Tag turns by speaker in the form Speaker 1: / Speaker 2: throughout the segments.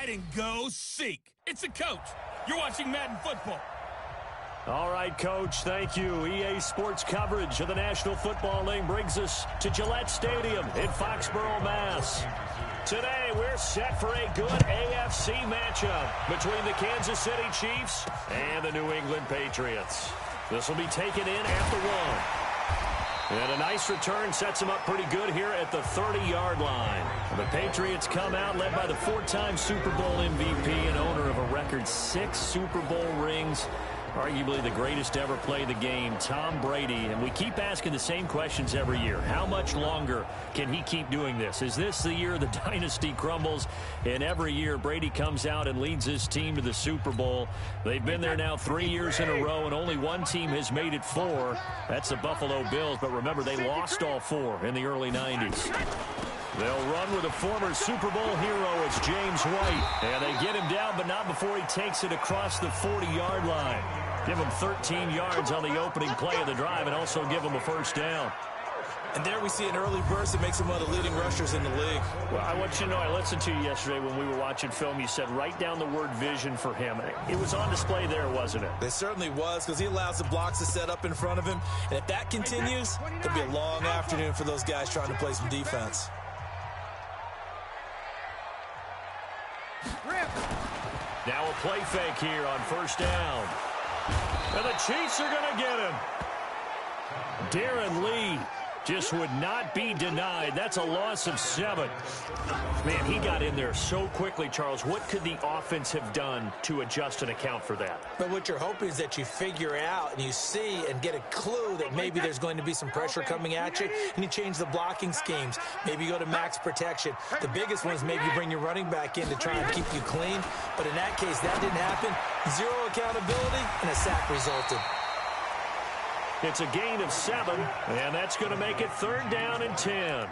Speaker 1: hide and go seek. It's a coach. You're watching Madden Football.
Speaker 2: All right, Coach, thank you. EA Sports coverage of the National Football League brings us to Gillette Stadium in Foxborough, Mass. Today, we're set for a good AFC matchup between the Kansas City Chiefs and the New England Patriots. This will be taken in at the 1. And a nice return sets them up pretty good here at the 30-yard line. The Patriots come out led by the 4-time Super Bowl MVP and owner of a record 6 Super Bowl rings. Arguably the greatest to ever play the game, Tom Brady. And we keep asking the same questions every year. How much longer can he keep doing this? Is this the year the dynasty crumbles? And every year, Brady comes out and leads his team to the Super Bowl. They've been there now 3 years in a row, and only one team has made it 4. That's the Buffalo Bills. But remember, they lost all 4 in the early 90s. They'll run with a former Super Bowl hero. It's James White. And they get him down, but not before he takes it across the 40-yard line. Give him 13 yards on the opening play of the drive and also give him a first down.
Speaker 3: And there we see an early burst that makes him one of the leading rushers in the league.
Speaker 2: Well, I want you to know, I listened to you yesterday when we were watching film. You said write down the word vision for him. It was on display there, wasn't it?
Speaker 3: It certainly was, because he allows the blocks to set up in front of him. And if that continues, it'll be a long afternoon for those guys trying to play some defense.
Speaker 2: Now a play fake here on first down. And the Chiefs are going to get him. Darren Lee just would not be denied. That's a loss of 7. Man, he got in there so quickly, Charles. What could the offense have done to adjust and account for that?
Speaker 3: But what you're hoping is that you figure out and you see and get a clue that maybe there's going to be some pressure coming at you, and you change the blocking schemes. Maybe you go to max protection. The biggest one is maybe you bring your running back in to try and keep you clean. But in that case, that didn't happen. 0 accountability, and a sack resulted.
Speaker 2: It's a gain of 7, and that's going to make it 3rd down and 10.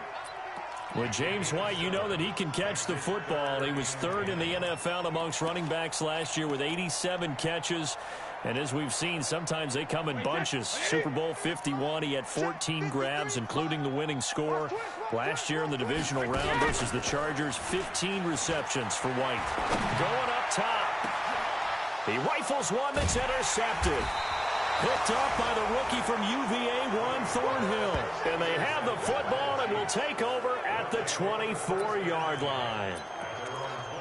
Speaker 2: With James White, you know that he can catch the football. He was 3rd in the NFL amongst running backs last year with 87 catches. And as we've seen, sometimes they come in bunches. Super Bowl 51, he had 14 grabs, including the winning score. Last year in the divisional round versus the Chargers, 15 receptions for White. Going up top. He rifles one that's intercepted. Picked up by the rookie from UVA, Juan Thornhill. And they have the football and will take over at the 24-yard line.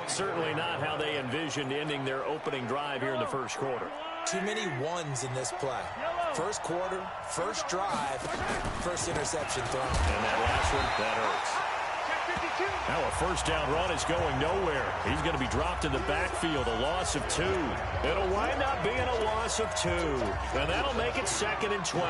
Speaker 2: Certainly not how they envisioned ending their opening drive here in the first quarter.
Speaker 3: Too many ones in this play. First quarter, first drive, first interception thrown.
Speaker 2: And that last one, that hurts. Now a first down run is going nowhere. He's going to be dropped in the backfield, a loss of 2. It'll wind up being a loss of 2. And that'll make it 2nd and 12.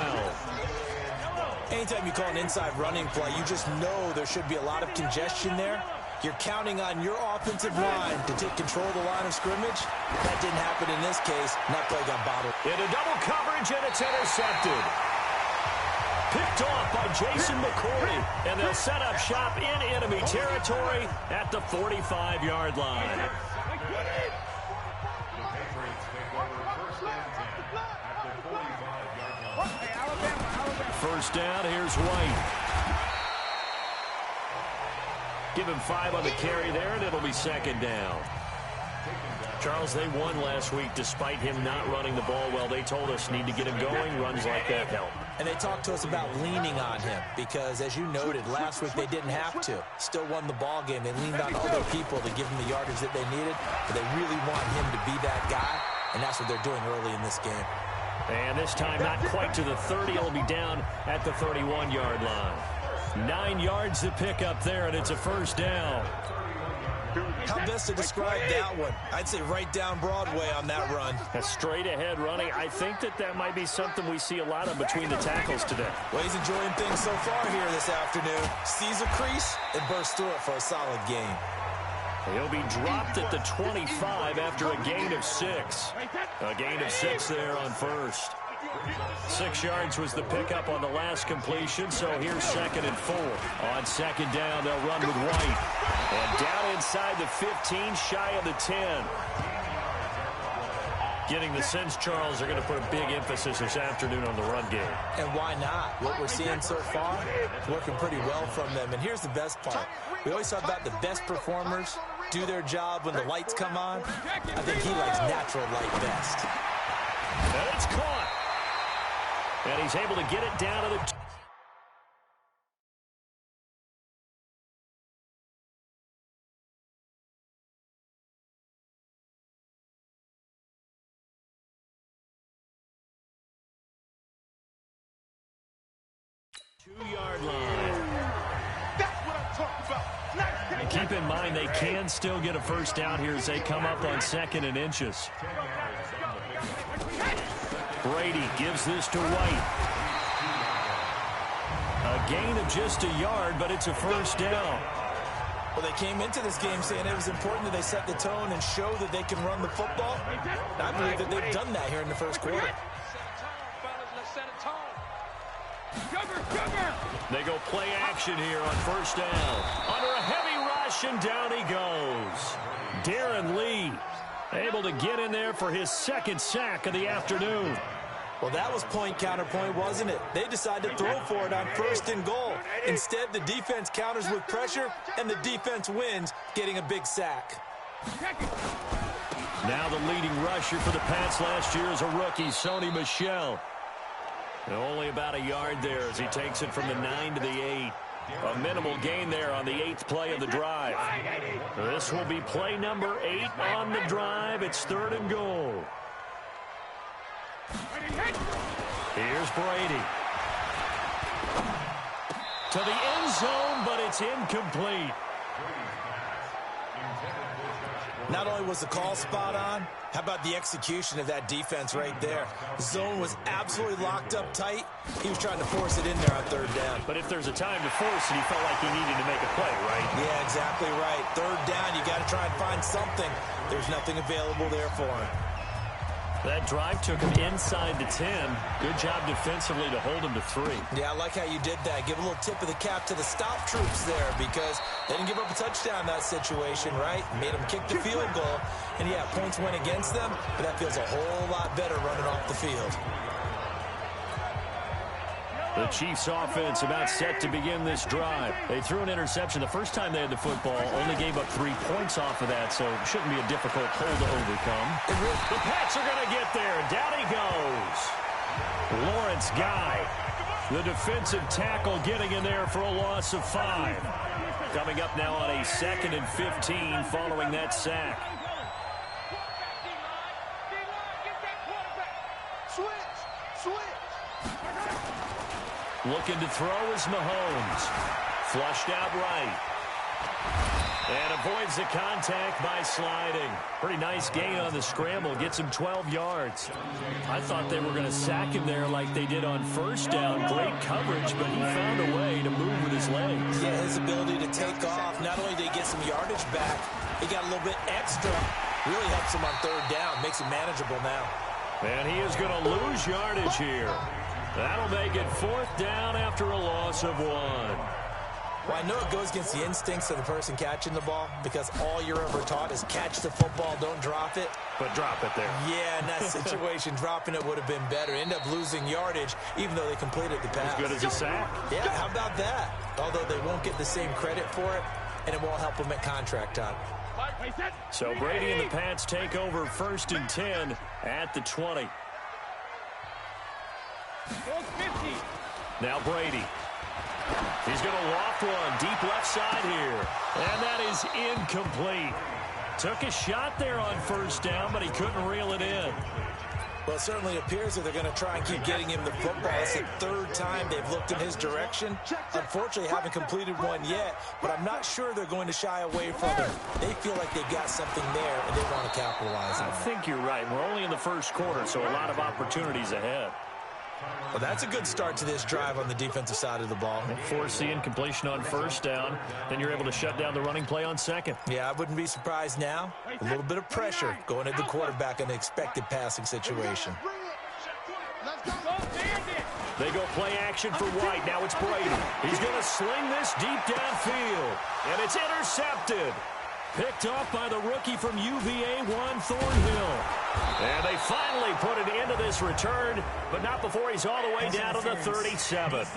Speaker 3: Anytime you call an inside running play, you just know there should be a lot of congestion there. You're counting on your offensive line to take control of the line of scrimmage. That didn't happen in this case. And that play got bottled.
Speaker 2: Into double coverage, and it's intercepted. Picked off by Jason McCourty, and they'll set up shop in enemy territory at the 45-yard line. First down, here's White. Give him 5 on the carry there, and it'll be 2nd down. Charles, they won last week despite him not running the ball well. They told us need to get him going. Runs like that help.
Speaker 3: And they talked to us about leaning on him because, as you noted, last week they didn't have to. Still won the ball game. They leaned on other people to give him the yardage that they needed, but they really want him to be that guy, and that's what they're doing early in this game.
Speaker 2: And this time not quite to the 30. It'll be down at the 31-yard line. 9 yards to pick up there, and it's a first down.
Speaker 3: How best to describe that one? I'd say right down Broadway on that run.
Speaker 2: A straight-ahead running. I think that might be something we see a lot of between the tackles today.
Speaker 3: Well, he's enjoying things so far here this afternoon. Sees a crease and bursts through it for a solid gain.
Speaker 2: He'll be dropped at the 25 after a gain of 6. A gain of 6 there on first. 6 yards was the pickup on the last completion, so here's 2nd and 4. On 2nd down, they'll run with White. And down inside the 15, shy of the 10. Getting the sense, Charles, they're going to put a big emphasis this afternoon on the run game.
Speaker 3: And why not? What we're seeing so far, working pretty well from them. And here's the best part. We always talk about the best performers do their job when the lights come on. I think he likes natural light best.
Speaker 2: And it's caught. And he's able to get it down to the... Two-yard line.
Speaker 1: That's what I'm talking about.
Speaker 2: And keep in mind, they can still get a first down here as they come up on 2nd and inches. Brady gives this to White. A gain of just a yard, but it's a first down.
Speaker 3: Well, they came into this game saying it was important that they set the tone and show that they can run the football. And I believe that they've done that here in the first quarter.
Speaker 2: They go play action here on first down. Under a heavy rush, and down he goes. Darren Lee able to get in there for his 2nd sack of the afternoon.
Speaker 3: Well, that was point counterpoint, wasn't it? They decided to throw for it on 1st and goal. Instead, the defense counters with pressure, and the defense wins, getting a big sack.
Speaker 2: Now the leading rusher for the Pats last year is a rookie, Sony Michel. And only about a yard there as he takes it from the 9 to the 8. A minimal gain there on the 8th play of the drive. This will be play number 8 on the drive. It's 3rd and goal. Here's Brady. To the end zone, but it's incomplete.
Speaker 3: Not only was the call spot on, how about the execution of that defense right there? Zone was absolutely locked up tight. He was trying to force it in there on 3rd down.
Speaker 2: But if there's a time to force it, he felt like he needed to make a play, right?
Speaker 3: Yeah, exactly right. 3rd down, you got to try and find something. There's nothing available there for him.
Speaker 2: That drive took him inside the 10. Good job defensively to hold him to 3.
Speaker 3: Yeah, I like how you did that. Give a little tip of the cap to the stop troops there because they didn't give up a touchdown in that situation, right? Made them kick the field goal. And, yeah, points went against them, but that feels a whole lot better running off the field.
Speaker 2: The Chiefs offense about set to begin this drive. They threw an interception the first time they had the football, only gave up 3 points off of that, so it shouldn't be a difficult hole to overcome. The Pats are going to get there, and down he goes. Lawrence Guy, the defensive tackle, getting in there for a loss of 5. Coming up now on a 2nd and 15 following that sack. Looking to throw is Mahomes. Flushed out right. And avoids the contact by sliding. Pretty nice gain on the scramble. Gets him 12 yards. I thought they were going to sack him there like they did on first down. Great coverage, but he found a way to move with his legs.
Speaker 3: Yeah, his ability to take off. Not only did he get some yardage back, he got a little bit extra. Really helps him on 3rd down. Makes it manageable now.
Speaker 2: And he is going to lose yardage here. That'll make it 4th down after a loss of 1.
Speaker 3: Well, I know it goes against the instincts of the person catching the ball because all you're ever taught is catch the football, don't drop it.
Speaker 2: But drop it there.
Speaker 3: Yeah, in that situation, dropping it would have been better. End up losing yardage, even though they completed the pass.
Speaker 2: As good as a sack.
Speaker 3: Yeah, how about that? Although they won't get the same credit for it, and it won't help them at contract time.
Speaker 2: So Brady and the Pats take over 1st and 10 at the 20. Now Brady. He's going to loft one deep left side here. And that is incomplete. Took a shot there on 1st down, but he couldn't reel it in.
Speaker 3: Well, it certainly appears that they're going to try and keep getting him the football. It's the 3rd time they've looked in his direction. Unfortunately, haven't completed one yet, but I'm not sure they're going to shy away from it. They feel like they've got something there, and they want to capitalize on it.
Speaker 2: I think you're right. We're only in the 1st quarter, so a lot of opportunities ahead.
Speaker 3: Well, that's a good start to this drive on the defensive side of the ball.
Speaker 2: Force the incompletion on 1st down. Then you're able to shut down the running play on 2nd.
Speaker 3: Yeah, I wouldn't be surprised now. A little bit of pressure going at the quarterback in an expected passing situation.
Speaker 2: They go play action for White. Now it's Brady. He's going to sling this deep downfield. And it's intercepted. Picked off by the rookie from UVA, Juan Thornhill. And they finally put an end to this return, but not before he's all the way down to the 37.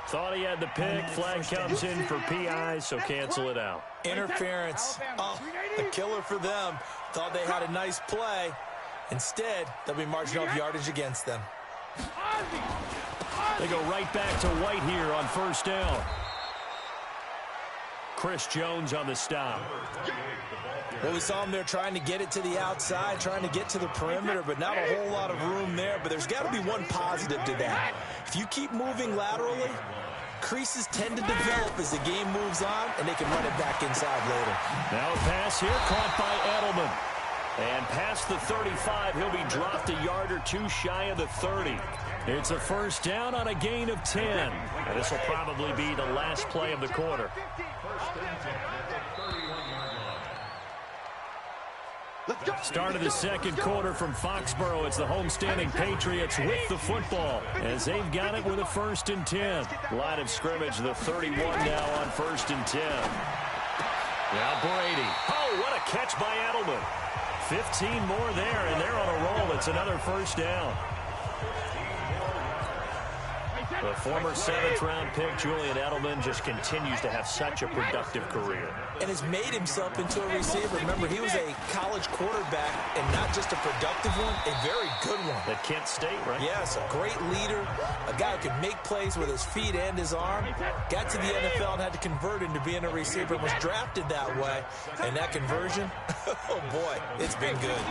Speaker 2: Thought he had the pick. Flag comes in for PI, so cancel it out.
Speaker 3: Interference. Oh, a killer for them. Thought they had a nice play. Instead, they'll be marching up yardage against them.
Speaker 2: They go right back to White here on first down. Chris Jones on the stop.
Speaker 3: Well, we saw him there trying to get it to the outside, trying to get to the perimeter, but not a whole lot of room there. But there's got to be one positive to that. If you keep moving laterally, creases tend to develop as the game moves on, and they can run it back inside later.
Speaker 2: Now a pass here caught by Edelman. And past the 35, he'll be dropped a yard or two shy of the 30. It's a first down on a gain of 10. And this will probably be the last play of the quarter. Start of the second quarter from Foxborough. It's the homestanding Patriots with the football as they've got it with a 1st and 10. Line of scrimmage, the 31 now on 1st and 10. Now Brady. Oh, what a catch by Edelman. 15 more there, and they're on a roll. It's another first down. The former 7th-round pick, Julian Edelman, just continues to have such a productive career.
Speaker 3: And has made himself into a receiver. Remember, he was a college quarterback, and not just a productive one, a very good one.
Speaker 2: At Kent State, right?
Speaker 3: Yes, a great leader, a guy who can make plays with his feet and his arm. Got to the NFL and had to convert into being a receiver and was drafted that way. And that conversion, oh boy, it's been good.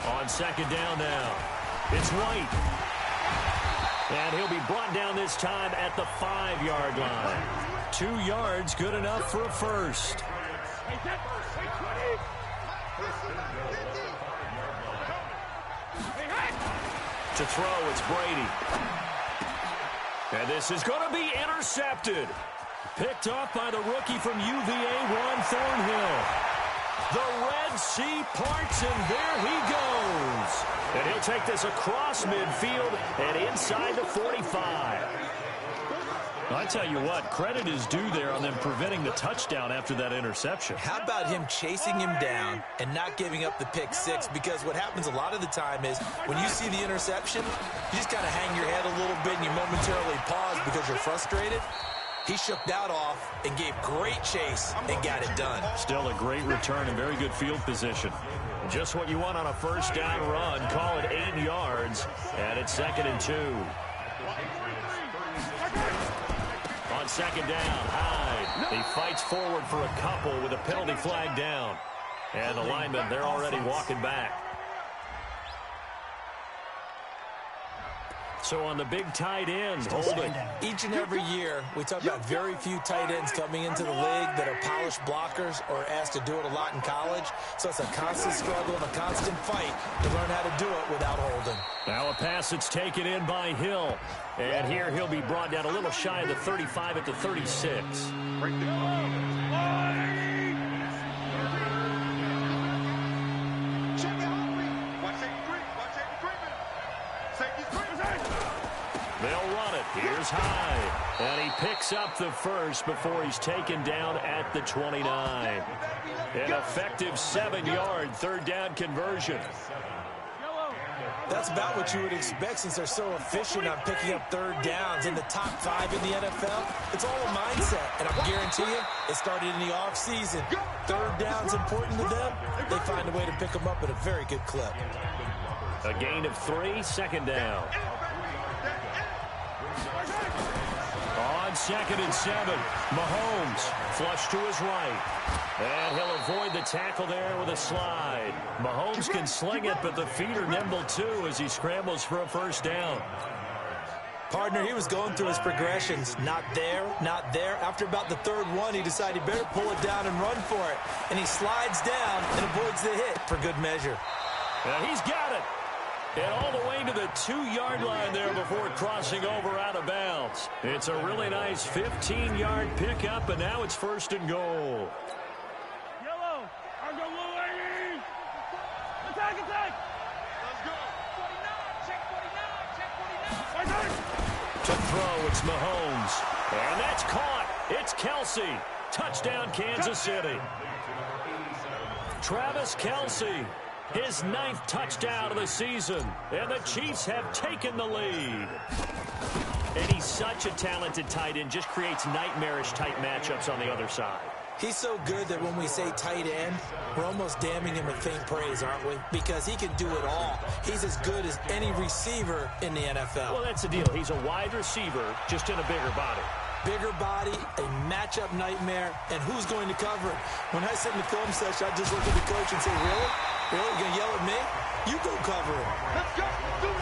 Speaker 2: On second down now, it's White. And he'll be brought down this time at the 5-yard line. 2 yards, good enough for a first. To throw, it's Brady. And this is going to be intercepted. Picked off by the rookie from UVA, Juan Thornhill. The Red Sea parts, and there he goes. And he'll take this across midfield and inside the 45. I tell you what, credit is due there on them preventing the touchdown after that interception.
Speaker 3: How about him chasing him down and not giving up the pick six? Because what happens a lot of the time is when you see the interception, you just kind of hang your head a little bit and you momentarily pause because you're frustrated. He shook that off and gave great chase and got it done.
Speaker 2: Still a great return and very good field position. Just what you want on a first down run. Call it 8 yards, and it's 2nd and 2. On second down, Hyde. He fights forward for a couple with a penalty flag down. And the linemen, they're already walking back. So on the big tight end, holding.
Speaker 3: Each and every year, we talk about very few tight ends coming into the league that are polished blockers or asked to do it a lot in college. So it's a constant struggle and a constant fight to learn how to do it without holding.
Speaker 2: Now a pass that's taken in by Hill. And here he'll be brought down a little shy of the 35 at the 36. They'll run it. Here's Hyde. And he picks up the first before he's taken down at the 29. An effective 7-yard 3rd down conversion.
Speaker 3: That's about what you would expect since they're so efficient on picking up 3rd downs in the top 5 in the NFL. It's all a mindset, and I guarantee you it started in the offseason. 3rd down's important to them. They find a way to pick them up at a very good clip.
Speaker 2: A gain of 3, 2nd down. On 2nd and 7, Mahomes flush to his right. And he'll avoid the tackle there with a slide. Mahomes can sling it, but the feet are nimble too as he scrambles for a first down.
Speaker 3: Partner, he was going through his progressions. Not there, not there. After about the 3rd one, he decided he better pull it down and run for it. And he slides down and avoids the hit for good measure.
Speaker 2: And he's got it. And all the way to the 2-yard line there before crossing over out of bounds. It's a really nice 15-yard pickup, and now it's 1st and goal.
Speaker 1: Yellow, our go low, ladies. Attack, attack. Let's go. 49, check 49, check 49.
Speaker 2: To throw, it's Mahomes. And that's caught. It's Kelsey. Touchdown, Kansas City. Travis Kelsey. His 9th touchdown of the season, and the Chiefs have taken the lead. And he's such a talented tight end, just creates nightmarish-type matchups on the other side.
Speaker 3: He's so good that when we say tight end, we're almost damning him with faint praise, aren't we? Because he can do it all. He's as good as any receiver in the NFL.
Speaker 2: Well, that's the deal. He's a wide receiver, just in a bigger body.
Speaker 3: Bigger body, a matchup nightmare, and who's going to cover it? When I sit in the film session, I just look at the coach and say, really? Really? You're going to yell at me? You go cover it.
Speaker 4: Let's go. Do it.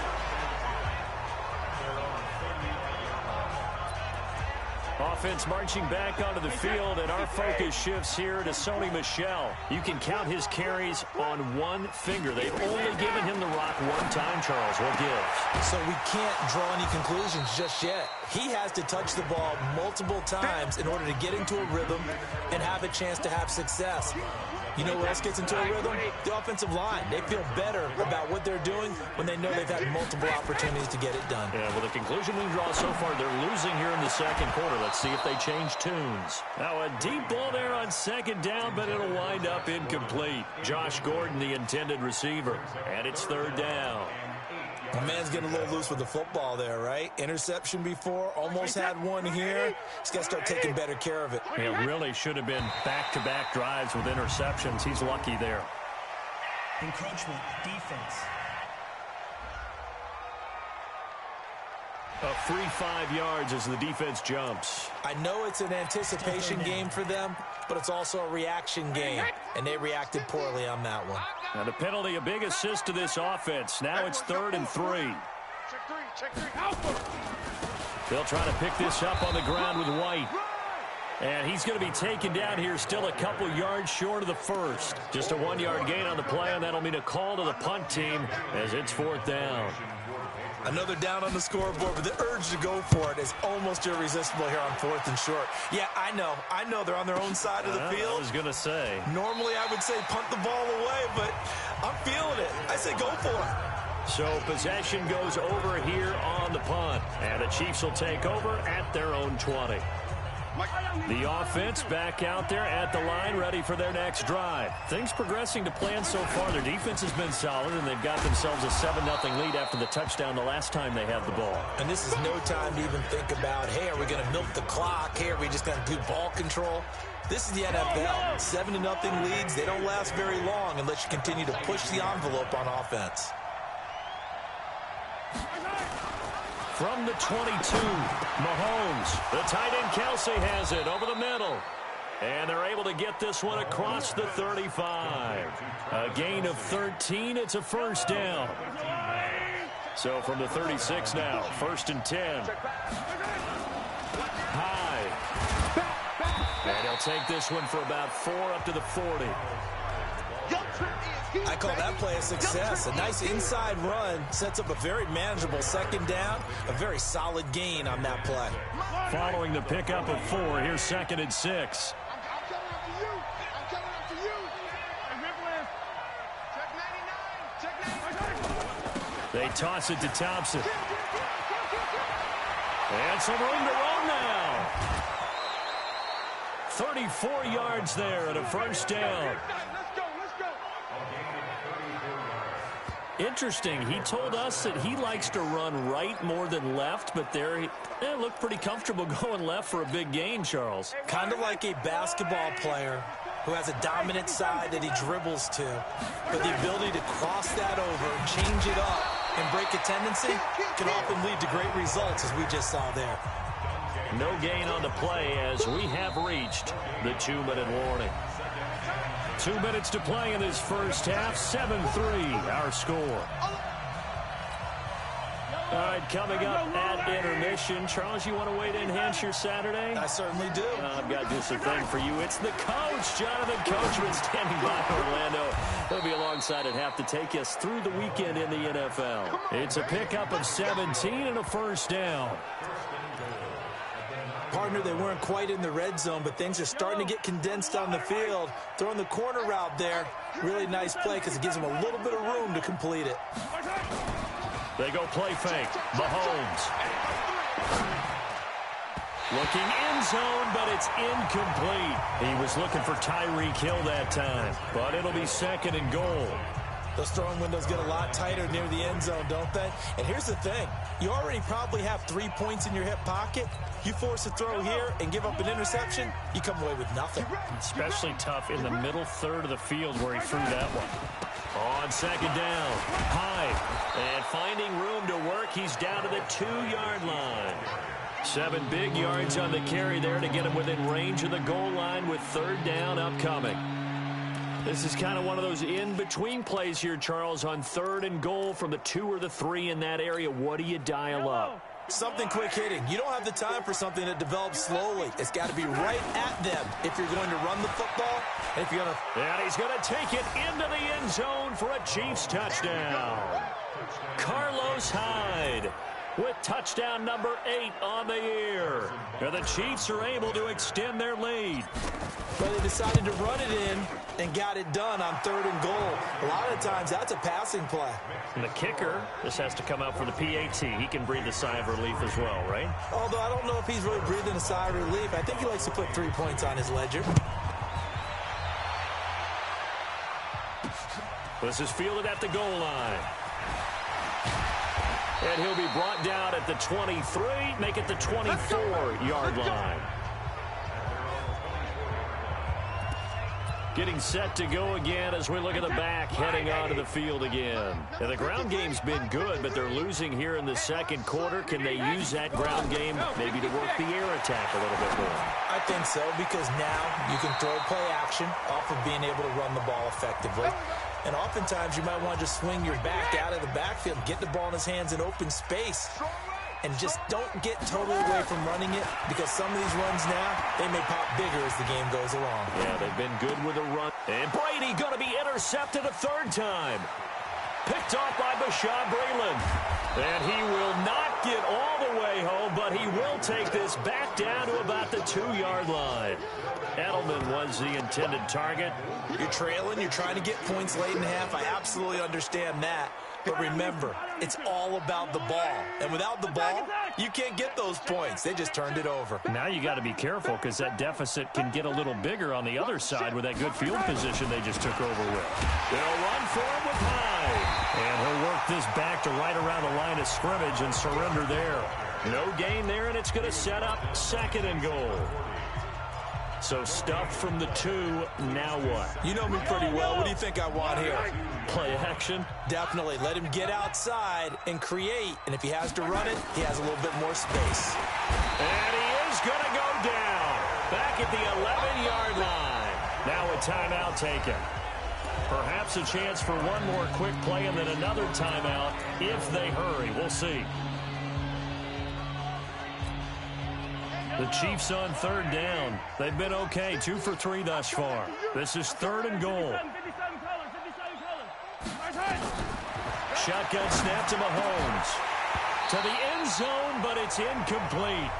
Speaker 2: Offense marching back onto the field, and our focus shifts here to Sony Michel. You can count his carries on one finger. They've only given him the rock one time, Charles. What gives?
Speaker 3: So we can't draw any conclusions just yet. He has to touch the ball multiple times in order to get into a rhythm and have a chance to have success. You know what else gets into a rhythm? The offensive line. They feel better about what they're doing when they know they've had multiple opportunities to get it done.
Speaker 2: Yeah, well, the conclusion we draw so far, they're losing here in the second quarter. Let's see if they change tunes. Now, a deep ball there on second down, but it'll wind up incomplete. Josh Gordon, the intended receiver, and it's third down.
Speaker 3: The man's getting a little loose with the football there, right? Interception before, almost had one here. He's got to start taking better care of it.
Speaker 2: It really should have been back-to-back drives with interceptions. He's lucky there.
Speaker 5: Encroachment, defense.
Speaker 2: A free 5 yards as the defense jumps.
Speaker 3: I know it's an anticipation game for them, but it's also a reaction game, and they reacted poorly on that one.
Speaker 2: And the penalty, a big assist to this offense. Now it's 3rd and 3.
Speaker 4: Check three. Alpha.
Speaker 2: They'll try to pick this up on the ground with White. And he's going to be taken down here, still a couple yards short of the first. Just a 1-yard gain on the play, and that'll mean a call to the punt team as it's 4th down.
Speaker 3: Another down on the scoreboard, but the urge to go for it is almost irresistible here on 4th and short. Yeah, I know they're on their own side of the field.
Speaker 2: I was going to say.
Speaker 3: Normally I would say punt the ball away, but I'm feeling it. I say go for it.
Speaker 2: So possession goes over here on the punt, and the Chiefs will take over at their own 20. The offense back out there at the line, ready for their next drive. Things progressing to plan so far. Their defense has been solid, and they've got themselves a 7-0 lead after the touchdown the last time they had the ball.
Speaker 3: And this is no time to even think about, hey, are we going to milk the clock? Hey, are we just going to do ball control? This is the NFL. 7-0 leads, they don't last very long unless you continue to push the envelope on offense.
Speaker 2: From the 22, Mahomes. The tight end Kelsey has it over the middle. And they're able to get this one across the 35. A gain of 13. It's a first down. So from the 36 now, 1st and 10. High. And he'll take this one for about 4 up to the 40.
Speaker 3: I call that play a success. A nice inside run sets up a very manageable second down. A very solid gain on that play.
Speaker 2: Following the pickup of 4, here's 2nd and 6. They toss it to Thompson. And some room to run now. 34 yards there and a first down. Interesting. He told us that he likes to run right more than left, but there he looked pretty comfortable going left for a big gain, Charles.
Speaker 3: Kind of like a basketball player who has a dominant side that he dribbles to, but the ability to cross that over, change it up, and break a tendency can often lead to great results, as we just saw there.
Speaker 2: No gain on the play as we have reached the 2-minute warning. 2 minutes to play in this first half. 7-3 our score. All right, coming up at intermission. Charles, you want to wait to enhance your Saturday?
Speaker 3: I certainly do.
Speaker 2: I've got just a thing for you. It's the coach, Jonathan Coachman, standing by Orlando. He'll be alongside at half to take us through the weekend in the NFL. It's a pickup of 17 and a first down.
Speaker 3: Partner, they weren't quite in the red zone, but things are starting to get condensed on the field. Throwing the corner route there. Really nice play because it gives them a little bit of room to complete it.
Speaker 2: They go play fake. Mahomes. Looking end zone, but it's incomplete. He was looking for Tyreek Hill that time, but it'll be 2nd and goal.
Speaker 3: Those throwing windows get a lot tighter near the end zone, don't they? And here's the thing. You already probably have 3 points in your hip pocket. You force a throw here and give up an interception, you come away with nothing.
Speaker 2: Especially tough in the middle third of the field where he threw that one. On second down, Hyde. And finding room to work, he's down to the 2-yard line. 7 big yards on the carry there to get him within range of the goal line with third down upcoming. This is kind of one of those in-between plays here, Charles, on 3rd and goal from the 2 or the 3 in that area. What do you dial up?
Speaker 3: Something quick hitting. You don't have the time for something that develops slowly. It's got to be right at them if you're going to run the football. And if you're going to...
Speaker 2: And he's going to take it into the end zone for a Chiefs touchdown. Carlos Hyde with touchdown number 8 on the year. And the Chiefs are able to extend their lead.
Speaker 3: Well, they decided to run it in and got it done on 3rd and goal. A lot of times, that's a passing play.
Speaker 2: And the kicker, this has to come out for the PAT. He can breathe a sigh of relief as well, right?
Speaker 3: Although I don't know if he's really breathing a sigh of relief. I think he likes to put 3 points on his ledger.
Speaker 2: This is fielded at the goal line. And he'll be brought down at the 23, make it the 24-yard line. Getting set to go again as we look at the back heading onto the field again. And the ground game's been good, but they're losing here in the second quarter. Can they use that ground game maybe to work the air attack a little bit more?
Speaker 3: I think so, because now you can throw play action off of being able to run the ball effectively. And oftentimes you might want to just swing your back out of the backfield, get the ball in his hands in open space. And just don't get totally away from running it, because some of these runs now, they may pop bigger as the game goes along.
Speaker 2: Yeah, they've been good with a run. And Brady going to be intercepted a 3rd time. Picked off by Bashaud Breeland. And he will not get all the way home, but he will take this back down to about the 2-yard line. Edelman was the intended target.
Speaker 3: You're trailing. You're trying to get points late in half. I absolutely understand that. But remember, it's all about the ball. And without the ball, you can't get those points. They just turned it over.
Speaker 2: Now you got to be careful, because that deficit can get a little bigger on the other side with that good field position they just took over with. They'll run for him with Hyde. And he'll work this back to right around the line of scrimmage and surrender there. No gain there, and it's going to set up 2nd and goal. So stuffed from the 2, now what?
Speaker 3: You know me pretty well. What do you think I want here?
Speaker 2: Play action?
Speaker 3: Definitely. Let him get outside and create. And if he has to run it, he has a little bit more space.
Speaker 2: And he is going to go down. Back at the 11-yard line. Now a timeout taken. Perhaps a chance for one more quick play and then another timeout if they hurry. We'll see. The Chiefs on 3rd down. They've been okay, 2 for 3 thus far. This is 3rd and goal. Shotgun snap to Mahomes. To the end zone, but it's incomplete.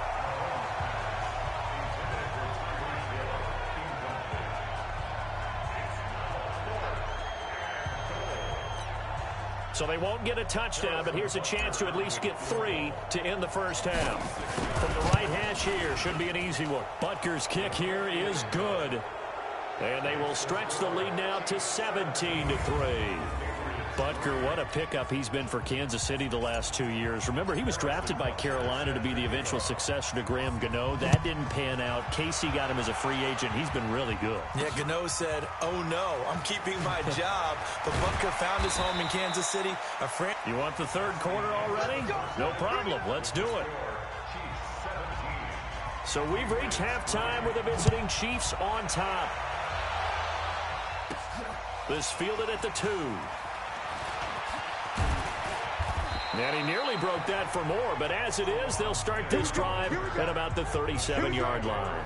Speaker 2: So they won't get a touchdown, but here's a chance to at least get 3 to end the first half. From the right hash here, should be an easy one. Butker's kick here is good. And they will stretch the lead now to 17-3. Butker, what a pickup he's been for Kansas City the last 2 years. Remember, he was drafted by Carolina to be the eventual successor to Graham Gano. That didn't pan out. Casey got him as a free agent. He's been really good.
Speaker 3: Yeah, Gano said, oh no, I'm keeping my job. But Butker found his home in Kansas City.
Speaker 2: You want the 3rd quarter already? No problem. Let's do it. So we've reached halftime with the visiting Chiefs on top. This fielded at the 2. And he nearly broke that for more, but as it is, they'll start this drive at about the 37-yard line.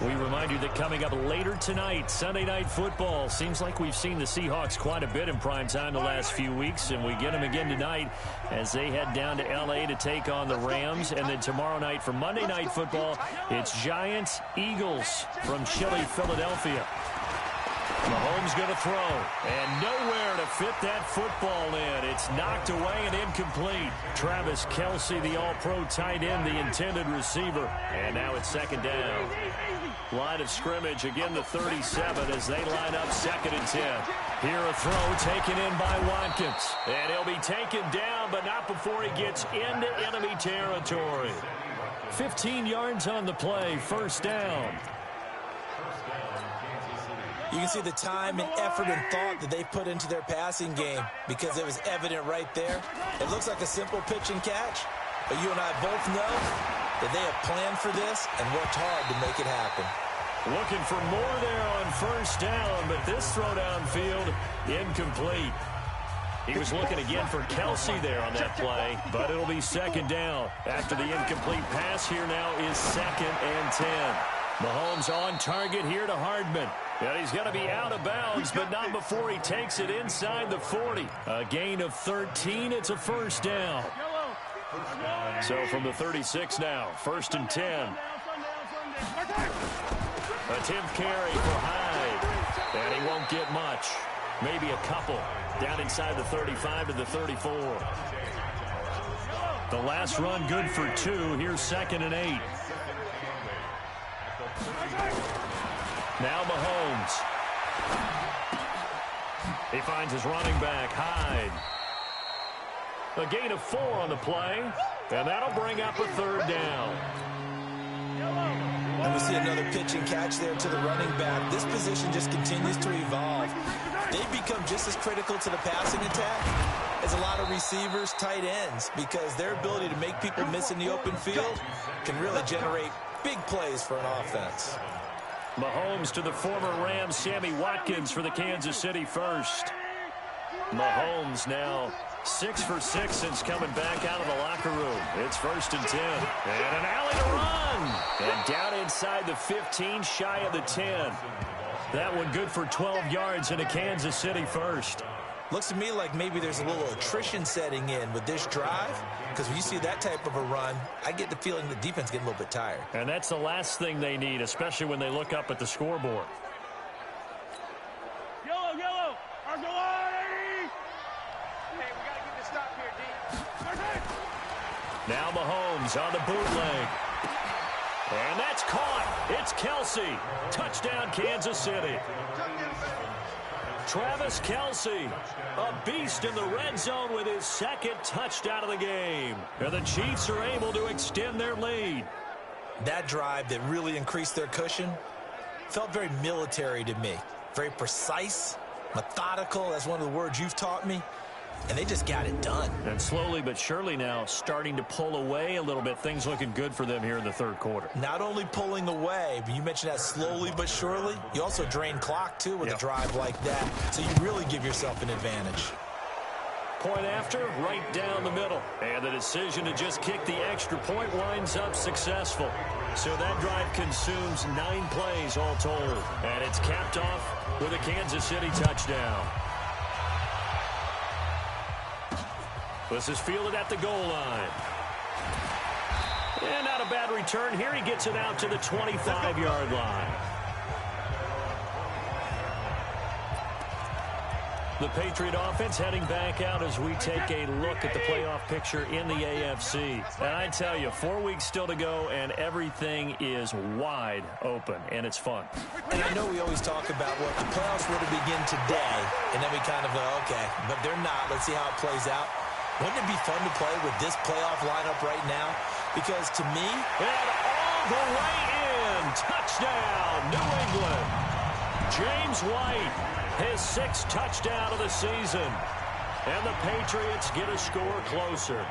Speaker 2: We remind you that coming up later tonight, Sunday Night Football. Seems like we've seen the Seahawks quite a bit in prime time the last few weeks, and we get them again tonight as they head down to L.A. to take on the Rams. And then tomorrow night for Monday Night Football, it's Giants-Eagles from chilly Philadelphia. Mahomes going to throw, and nowhere to fit that football in. It's knocked away and incomplete. Travis Kelce, the all-pro tight end, the intended receiver. And now it's second down. Line of scrimmage, again the 37 as they line up 2nd and 10. Here a throw taken in by Watkins. And he'll be taken down, but not before he gets into enemy territory. 15 yards on the play, first down.
Speaker 3: You can see the time and effort and thought that they put into their passing game because it was evident right there. It looks like a simple pitch and catch, but you and I both know that they have planned for this and worked hard to make it happen.
Speaker 2: Looking for more there on first down, but this throw downfield incomplete. He was looking again for Kelce there on that play, but it'll be second down. After the incomplete pass, here now is 2nd and 10. Mahomes on target here to Hardman. And he's going to be out of bounds, but not before he takes it inside the 40. A gain of 13. It's a first down. So from the 36 now, 1st and 10. Attempt carry for Hyde. And he won't get much. Maybe a couple. Down inside the 35 to the 34. The last run good for 2. Here's 2nd and 8. Now Mahomes. He finds his running back, Hyde. A gain of 4 on the play, and that'll bring up a 3rd down.
Speaker 3: And we see another pitch and catch there to the running back. This position just continues to evolve. They become just as critical to the passing attack as a lot of receivers, tight ends, because their ability to make people miss in the open field can really generate big plays for an offense.
Speaker 2: Mahomes to the former Rams, Sammy Watkins for the Kansas City first. Mahomes now 6 for 6 since coming back out of the locker room. It's 1st and 10. And an alley to run. And down inside the 15, shy of the 10. That one good for 12 yards in a Kansas City first.
Speaker 3: Looks to me like maybe there's a little attrition setting in with this drive, because when you see that type of a run, I get the feeling the defense getting a little bit tired.
Speaker 2: And that's the last thing they need, especially when they look up at the scoreboard.
Speaker 4: Yellow. Hey, we got to get this stop here, D.
Speaker 2: Now Mahomes on the bootleg. And that's caught. It's Kelce. Touchdown, Kansas City. Travis Kelce, a beast in the red zone with his 2nd touchdown of the game. And the Chiefs are able to extend their lead.
Speaker 3: That drive that really increased their cushion felt very military to me. Very precise, methodical. That's one of the words you've taught me. And they just got it done.
Speaker 2: And slowly but surely now starting to pull away a little bit. Things looking good for them here in the 3rd quarter.
Speaker 3: Not only pulling away, but you mentioned that slowly but surely. You also drain clock, too, with a drive like that. So you really give yourself an advantage.
Speaker 2: Point after, right down the middle. And the decision to just kick the extra point winds up successful. So that drive consumes 9 plays all told. And it's capped off with a Kansas City touchdown. This is fielded at the goal line. And not a bad return here. He gets it out to the 25-yard line. The Patriot offense heading back out as we take a look at the playoff picture in the AFC. And I tell you, 4 weeks still to go, and everything is wide open, and it's fun.
Speaker 3: And I know we always talk about what the playoffs were to begin today, and then we kind of go, okay, but they're not. Let's see how it plays out. Wouldn't it be fun to play with this playoff lineup right now? Because to me,
Speaker 2: and all the way in, touchdown, New England. James White. His 6th touchdown of the season. And the Patriots get a score closer.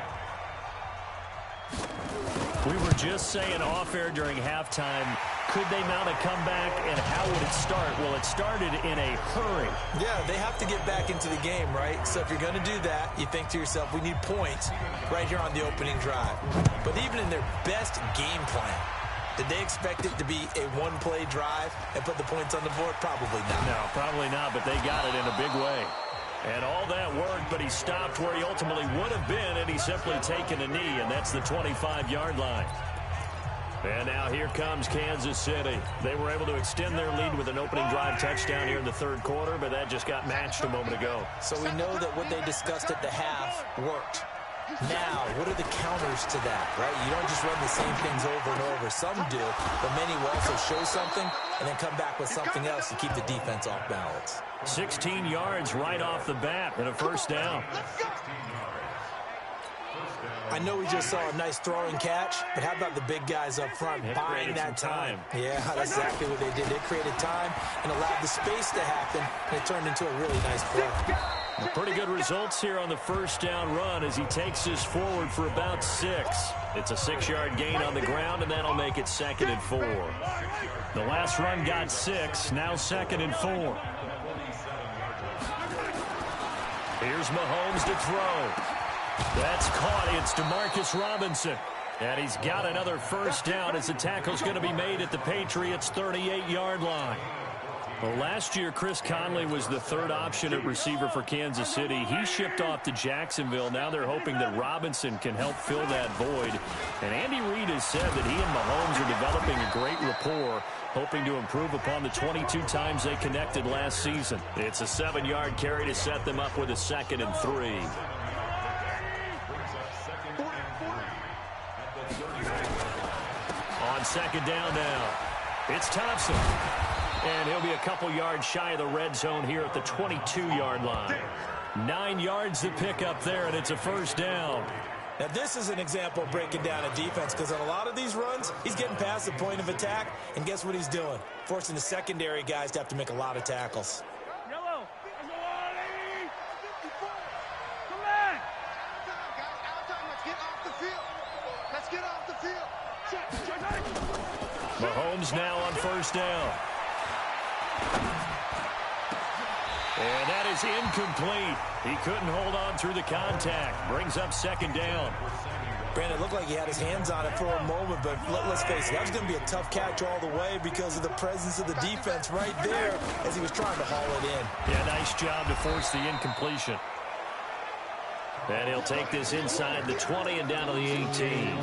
Speaker 2: We were just saying off-air during halftime, could they mount a comeback and how would it start? Well, it started in a hurry.
Speaker 3: Yeah, they have to get back into the game, right? So if you're going to do that, you think to yourself, we need points right here on the opening drive. But even in their best game plan, did they expect it to be a one-play drive and put the points on the board? Probably not.
Speaker 2: No, probably not, but they got it in a big way. And all that worked, but he stopped where he ultimately would have been, and he's simply taken a knee, and that's the 25-yard line. And now here comes Kansas City. They were able to extend their lead with an opening drive touchdown here in the third quarter, but that just got matched a moment ago.
Speaker 3: So we know that what they discussed at the half worked. Now, what are the counters to that, right? You don't just run the same things over and over. Some do, but many will also show something and then come back with something else to keep the defense off balance.
Speaker 2: 16 yards right off the bat and a first down.
Speaker 3: I know we just saw a nice throwing catch, but how about the big guys up front buying that time? Yeah, that's exactly what they did. They created time and allowed the space to happen, and it turned into a really nice play.
Speaker 2: Pretty good results here on the first down run as he takes us forward for about 6. It's a 6-yard gain on the ground, and that'll make it 2nd and 4. The last run got 6, now 2nd and 4. Here's Mahomes to throw. That's caught. It's DeMarcus Robinson. And he's got another first down as the tackle's going to be made at the Patriots' 38-yard line. Well, last year, Chris Conley was the third option at receiver for Kansas City. He shipped off to Jacksonville. Now they're hoping that Robinson can help fill that void. And Andy Reid has said that he and Mahomes are developing a great rapport, hoping to improve upon the 22 times they connected last season. It's a 7-yard carry to set them up with a 2nd and 3. On 2nd down now, it's Thompson. And he'll be a couple yards shy of the red zone here at the 22-yard line. 9 yards to pick up there, and it's a first down.
Speaker 3: Now, this is an example of breaking down a defense, because on a lot of these runs, he's getting past the point of attack, and guess what he's doing? Forcing the secondary guys to have to make a lot of tackles.
Speaker 4: Yellow. Come on. Let's get off the field. Let's get off the field.
Speaker 2: Mahomes now on first down. And that is incomplete. He couldn't hold on through the contact. Brings up 2nd down.
Speaker 3: Brandon, it looked like he had his hands on it for a moment, but let's face it, that was going to be a tough catch all the way because of the presence of the defense right there as he was trying to haul it in.
Speaker 2: Yeah, nice job to force the incompletion. And he'll take this inside the 20 and down to the 18.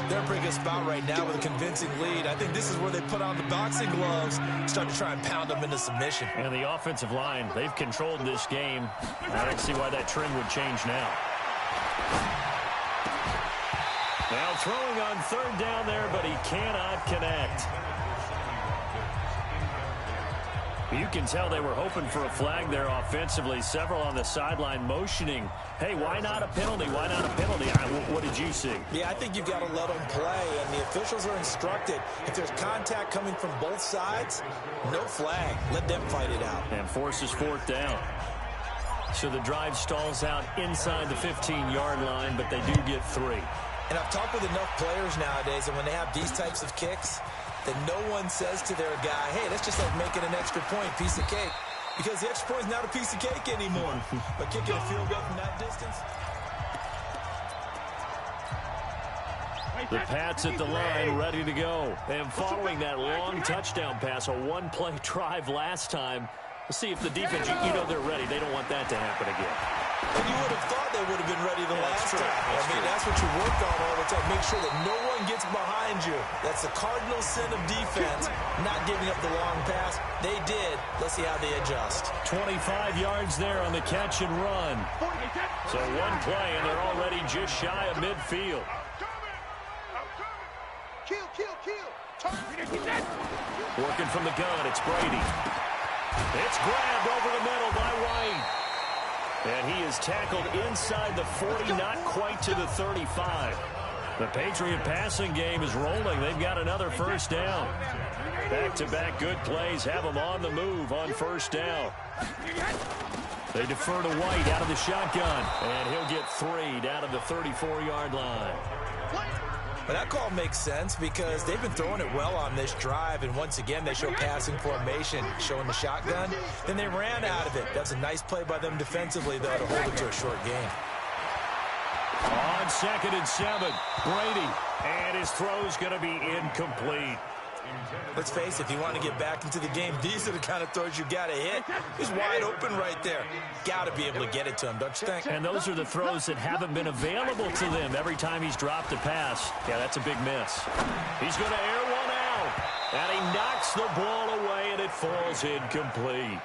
Speaker 3: They're in a pretty good spot right now with a convincing lead. I think this is where they put on the boxing gloves and start to try and pound them into submission.
Speaker 2: And the offensive line, they've controlled this game. I don't see why that trend would change now. Now throwing on 3rd down there, but he cannot connect. You can tell they were hoping for a flag there offensively. Several on the sideline motioning, hey, why not a penalty? Why not a penalty? What did you see?
Speaker 3: Yeah, I think you've got to let them play, and the officials are instructed. If there's contact coming from both sides, no flag. Let them fight it out.
Speaker 2: And forces 4th down. So the drive stalls out inside the 15-yard line, but they do get 3.
Speaker 3: And I've talked with enough players nowadays, and when they have these types of kicks, that no one says to their guy, hey, that's just like making an extra point, piece of cake. Because the extra point is not a piece of cake anymore. But kicking a field goal from that distance.
Speaker 2: The Pats at the line, ready to go. And following that long touchdown pass, a one-play drive last time, let's see if the defense, you know they're ready. They don't want that to happen again.
Speaker 3: And you would have thought they would have been ready the last time. I mean, that's what you work on all the time. Make sure that no one gets behind you. That's the cardinal sin of defense, not giving up the long pass. They did. Let's see how they adjust.
Speaker 2: 25 yards there on the catch and run. So one play, and they're already just shy of midfield. Working from the gun, it's Brady. It's grabbed over the middle by White. And he is tackled inside the 40, not quite to the 35. The Patriot passing game is rolling. They've got another first down. Back-to-back good plays have them on the move on first down. They defer to White out of the shotgun. And he'll get 3 down to the 34-yard line.
Speaker 3: But that call makes sense because they've been throwing it well on this drive, and once again they show passing formation, showing the shotgun. Then they ran out of it. That's a nice play by them defensively, though, to hold it to a short gain.
Speaker 2: On 2nd and 7, Brady, and his throw's going to be incomplete.
Speaker 3: Let's face it, if you want to get back into the game, these are the kind of throws you got to hit. He's wide open right there. Got to be able to get it to him, don't you think?
Speaker 2: And those are the throws that haven't been available to them every time he's dropped a pass. Yeah, that's a big miss. He's going to air one out. And he knocks the ball away, and it falls incomplete.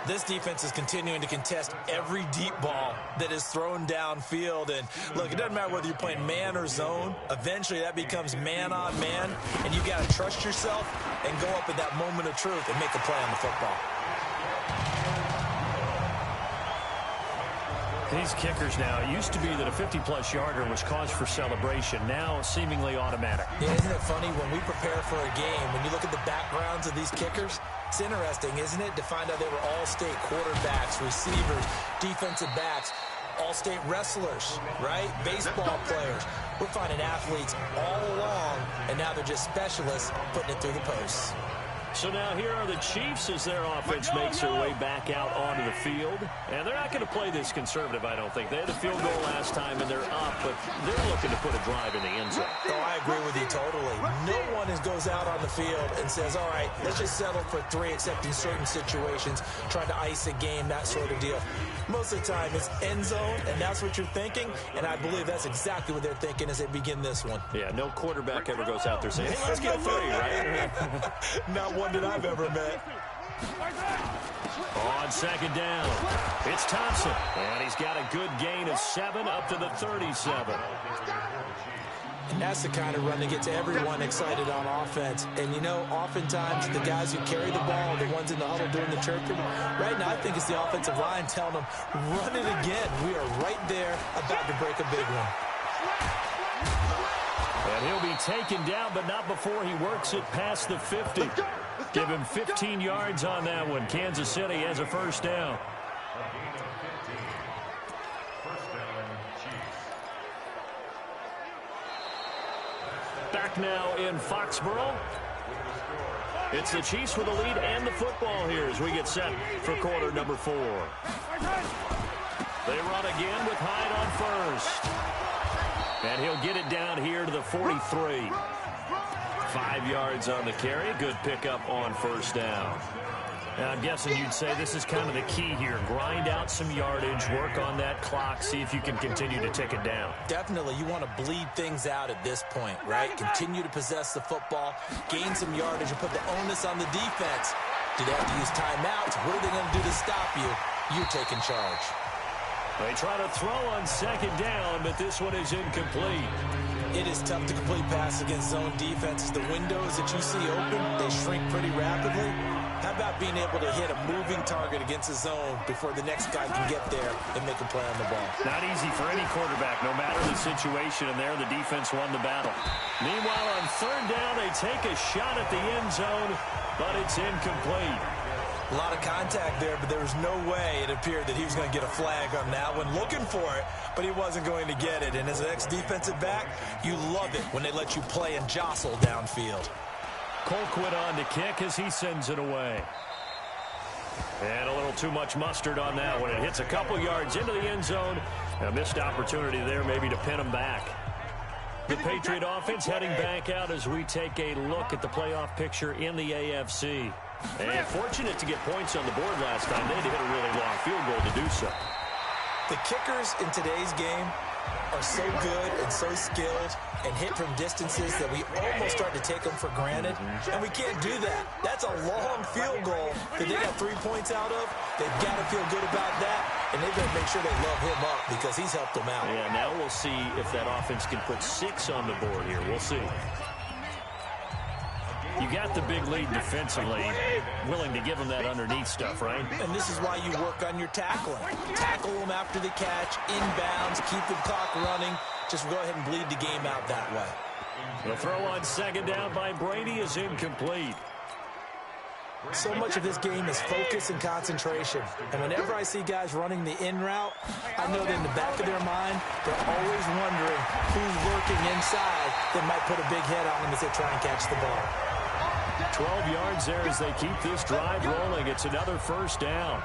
Speaker 3: This defense is continuing to contest every deep ball that is thrown downfield. And, look, it doesn't matter whether you're playing man or zone. Eventually, that becomes man on man, and you got to trust yourself and go up at that moment of truth and make a play on the football.
Speaker 2: These kickers now, it used to be that a 50-plus yarder was cause for celebration. Now, seemingly automatic.
Speaker 3: Yeah, isn't it funny when we prepare for a game, when you look at the backgrounds of these kickers, it's interesting, isn't it, to find out they were all-state quarterbacks, receivers, defensive backs, all-state wrestlers, right? Baseball players. We're finding athletes all along, and now they're just specialists putting it through the posts.
Speaker 2: So now here are the Chiefs as their offense makes their way back out onto the field. And they're not going to play this conservative, I don't think. They had a field goal last time, and they're up, but they're looking to put a drive in the end zone.
Speaker 3: Oh, I agree with you totally. No one goes out on the field and says, all right, let's just settle for 3, except in certain situations, trying to ice a game, that sort of deal. Most of the time, it's end zone, and that's what you're thinking, and I believe that's exactly what they're thinking as they begin this one.
Speaker 2: Yeah, no quarterback ever goes out there saying, hey, let's get 3, right?
Speaker 3: Not one that I've ever met.
Speaker 2: On second down, it's Thompson, and he's got a good gain of 7 up to the 37.
Speaker 3: And that's the kind of run that gets everyone excited on offense. And, you know, oftentimes the guys who carry the ball, the ones in the huddle doing the chirping, right now I think it's the offensive line telling them, run it again. We are right there about to break a big one.
Speaker 2: And he'll be taken down, but not before he works it past the 50. Give him 15 yards on that one. Kansas City has a first down. Back now in Foxborough. It's the Chiefs with the lead and the football here as we get set for quarter number 4. They run again with Hyde on first. And he'll get it down here to the 43. 5 yards on the carry. Good pickup on first down. Now, I'm guessing you'd say this is kind of the key here. Grind out some yardage, work on that clock, see if you can continue to tick it down.
Speaker 3: Definitely. You want to bleed things out at this point, right? Continue to possess the football, gain some yardage, and put the onus on the defense. Do they have to use timeouts? What are they going to do to stop you? You're taking charge.
Speaker 2: They try to throw on second down, but this one is incomplete.
Speaker 3: It is tough to complete passes against zone defenses. The windows that you see open, they shrink pretty rapidly. How about being able to hit a moving target against a zone before the next guy can get there and make a play on the ball?
Speaker 2: Not easy for any quarterback, no matter the situation, and there the defense won the battle. Meanwhile, on third down, they take a shot at the end zone, but it's incomplete.
Speaker 3: A lot of contact there, but there was no way it appeared that he was going to get a flag on that one. Looking for it, but he wasn't going to get it. And as an ex-defensive back, you love it when they let you play and jostle downfield.
Speaker 2: Colquitt on to kick as he sends it away. And a little too much mustard on that one. It hits a couple yards into the end zone. A missed opportunity there maybe to pin him back. The Patriot offense heading back out as we take a look at the playoff picture in the AFC. And fortunate to get points on the board last time. They had to hit a really long field goal to do so.
Speaker 3: The kickers in today's game are so good and so skilled and hit from distances that we almost start to take them for granted. And we can't do that. That's a long field goal that they got 3 points out of. They've got to feel good about that. And they've got to make sure they love him up because he's helped them out.
Speaker 2: Yeah, now we'll see if that offense can put 6 on the board here. We'll see. You got the big lead defensively, willing to give them that underneath stuff, right?
Speaker 3: And this is why you work on your tackling. Tackle them after the catch, inbounds, keep the clock running. Just go ahead and bleed the game out that way.
Speaker 2: The throw on second down by Brady is incomplete.
Speaker 3: So much of this game is focus and concentration. And whenever I see guys running the in route, I know that in the back of their mind, they're always wondering who's working inside that might put a big hit on them as they try and catch the ball.
Speaker 2: 12 yards there as they keep this drive rolling. It's another first down.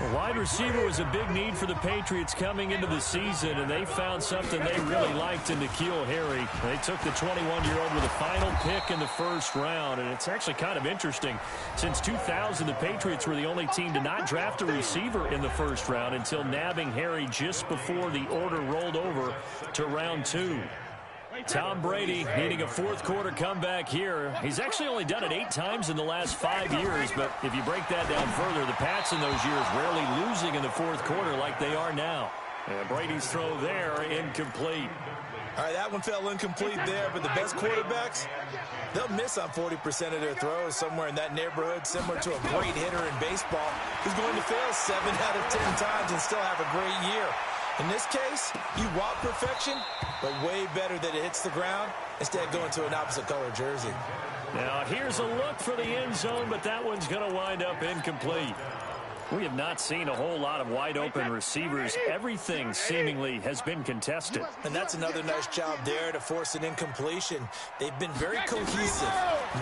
Speaker 2: The wide receiver was a big need for the Patriots coming into the season, and they found something they really liked in N'Keal Harry. They took the 21-year-old with a final pick in the first round, and it's actually kind of interesting. Since 2000, the Patriots were the only team to not draft a receiver in the first round until nabbing Harry just before the order rolled over to round 2. Tom Brady needing a fourth-quarter comeback here. He's actually only done it 8 times in the last 5 years, but if you break that down further, the Pats in those years rarely losing in the fourth quarter like they are now. And Brady's throw there, incomplete.
Speaker 3: All right, that one fell incomplete there, but the best quarterbacks, they'll miss on 40% of their throws, somewhere in that neighborhood, similar to a great hitter in baseball who's going to fail 7 out of 10 times and still have a great year. In this case, you want perfection, but way better that it hits the ground instead of going to an opposite color jersey.
Speaker 2: Now, here's a look for the end zone, but that one's going to wind up incomplete. We have not seen a whole lot of wide-open receivers. Everything seemingly has been contested.
Speaker 3: And that's another nice job there to force an incompletion. They've been very cohesive,